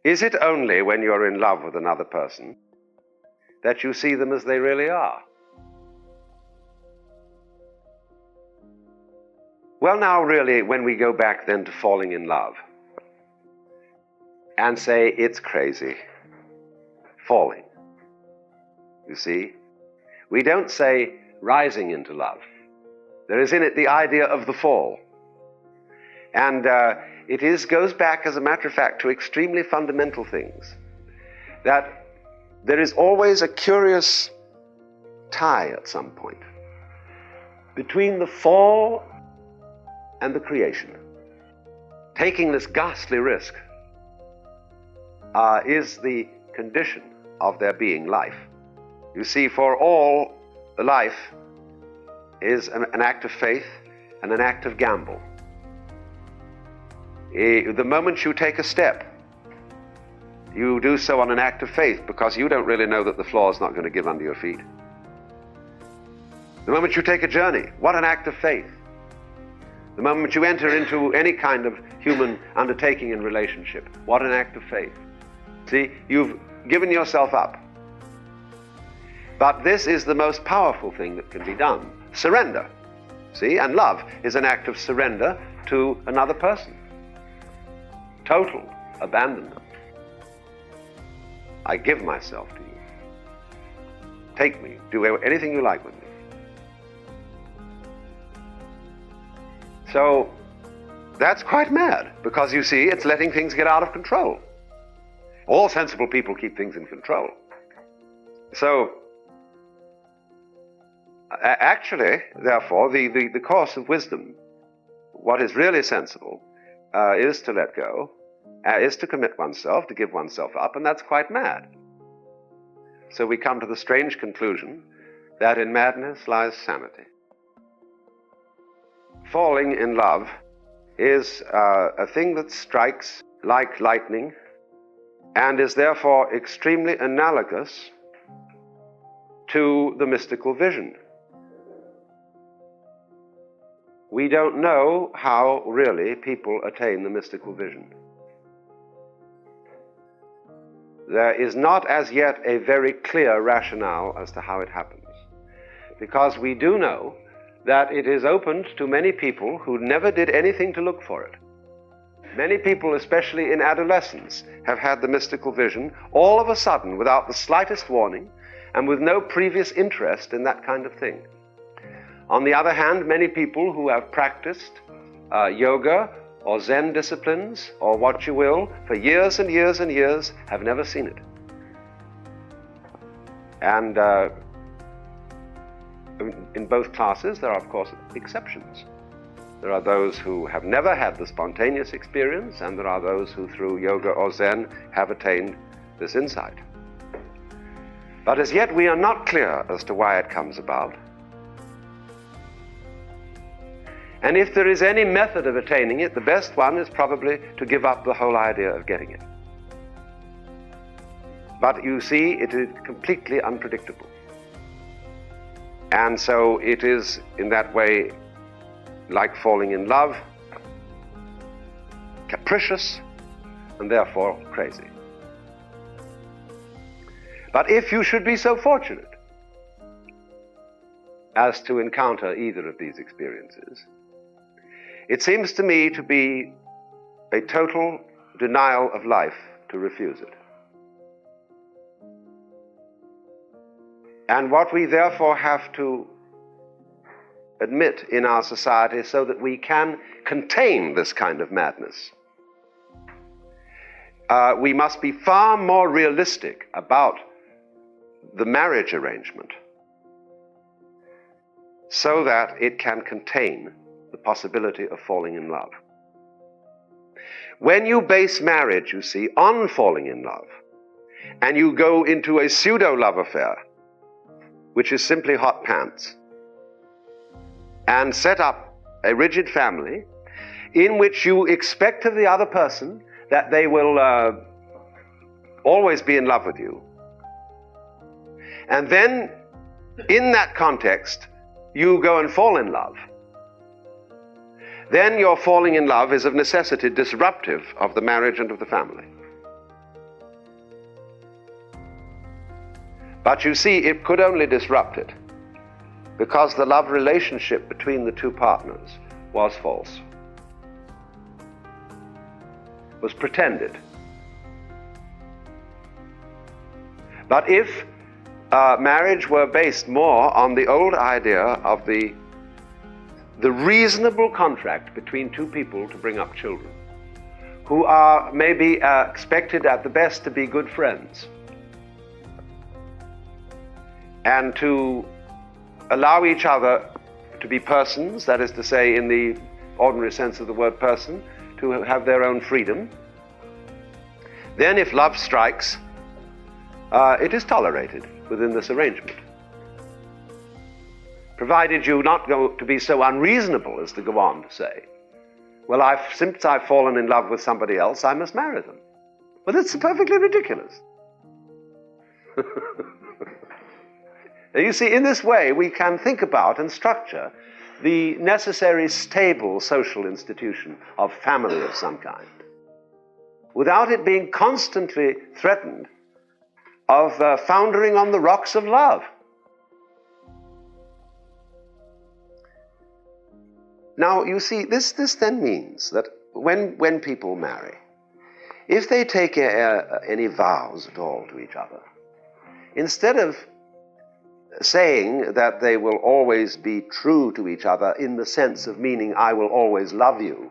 Is it only when you're in love with another person that you see them as they really are? Well, now really, when we go back then to falling in love and say it's crazy, falling, you see, we don't say rising into love. There is in it the idea of the fall. And it goes back, as a matter of fact, to extremely fundamental things. That there is always a curious tie at some point between the fall and the creation. Taking this ghastly risk is the condition of there being life. You see, for all, life is an act of faith and an act of gamble. The moment you take a step, you do so on an act of faith because you don't really know that the floor is not going to give under your feet. The moment you take a journey, what an act of faith. The moment you enter into any kind of human undertaking and relationship, what an act of faith. See, you've given yourself up. But this is the most powerful thing that can be done. Surrender. See, and love is an act of surrender to another person. Total abandonment. I give myself to you. Take me. Do anything you like with me. So that's quite mad, because you see, it's letting things get out of control. All sensible people keep things in control. So actually, therefore, the course of wisdom, what is really sensible, is to let go, is to commit oneself, to give oneself up, and that's quite mad. So we come to the strange conclusion that in madness lies sanity. Falling in love is a thing that strikes like lightning and is therefore extremely analogous to the mystical vision. We don't know how really people attain the mystical vision. There is not as yet a very clear rationale as to how it happens, because we do know that it is opened to many people who never did anything to look for it. Many people, especially in adolescence, have had the mystical vision all of a sudden without the slightest warning and with no previous interest in that kind of thing. On the other hand, many people who have practiced yoga or Zen disciplines or what you will for years and years and years have never seen it. And in both classes, there are, of course, exceptions. There are those who have never had the spontaneous experience, and there are those who, through yoga or Zen, have attained this insight. But as yet, we are not clear as to why it comes about. And if there is any method of attaining it, the best one is probably to give up the whole idea of getting it. But you see, it is completely unpredictable. And so it is, in that way, like falling in love, capricious, and therefore crazy. But if you should be so fortunate as to encounter either of these experiences, it seems to me to be a total denial of life to refuse it. And what we therefore have to admit in our society so that we can contain this kind of madness, we must be far more realistic about the marriage arrangement so that it can contain the possibility of falling in love. When you base marriage, you see, on falling in love, and you go into a pseudo-love affair, which is simply hot pants, and set up a rigid family in which you expect of the other person that they will always be in love with you. And then, in that context, you go and fall in love. Then your falling in love is of necessity disruptive of the marriage and of the family. But you see, it could only disrupt it because the love relationship between the two partners was false, was pretended. But if marriage were based more on the old idea of the reasonable contract between two people to bring up children, who are maybe expected at the best to be good friends, and to allow each other to be persons, that is to say, in the ordinary sense of the word person, to have their own freedom, then if love strikes, it is tolerated within this arrangement, provided you not go to be so unreasonable as to go on to say, well, since I've fallen in love with somebody else, I must marry them. Well, that's perfectly ridiculous. Now, you see, in this way, we can think about and structure the necessary stable social institution of family of some kind, without it being constantly threatened of foundering on the rocks of love. Now, you see, this then means that when people marry, if they take any vows at all to each other, instead of saying that they will always be true to each other in the sense of meaning I will always love you,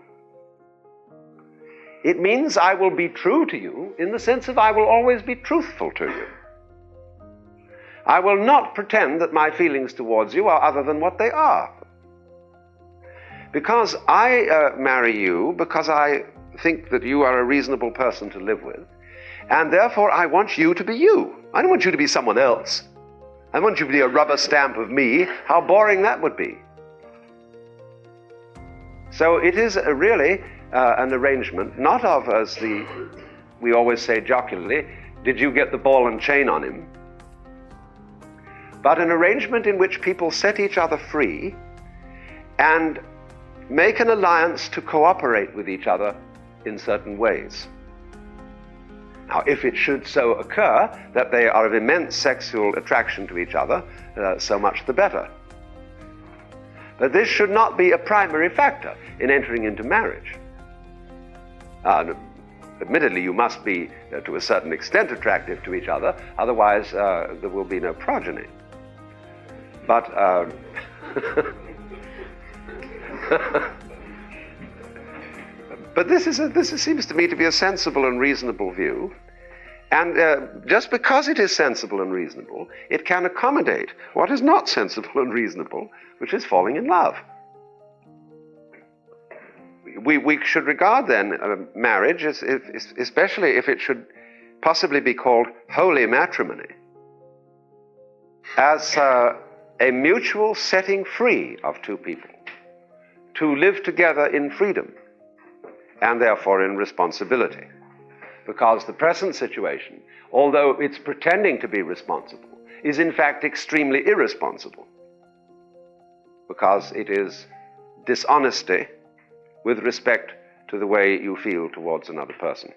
it means I will be true to you in the sense of I will always be truthful to you. I will not pretend that my feelings towards you are other than what they are. Because I marry you because I think that you are a reasonable person to live with, and therefore I want you to be you. I don't want you to be someone else. I want you to be a rubber stamp of me. How boring that would be. So it is really an arrangement, not of, as we always say jocularly, did you get the ball and chain on him? But an arrangement in which people set each other free and make an alliance to cooperate with each other in certain ways. Now, if it should so occur that they are of immense sexual attraction to each other, so much the better. But this should not be a primary factor in entering into marriage. Admittedly, you must be, to a certain extent, attractive to each other, otherwise there will be no progeny. But but this seems to me to be a sensible and reasonable view. And just because it is sensible and reasonable, it can accommodate what is not sensible and reasonable, which is falling in love. We should regard then marriage, especially if it should possibly be called holy matrimony, as a mutual setting free of two people to live together in freedom and therefore in responsibility. Because the present situation, although it's pretending to be responsible, is in fact extremely irresponsible, because it is dishonesty with respect to the way you feel towards another person.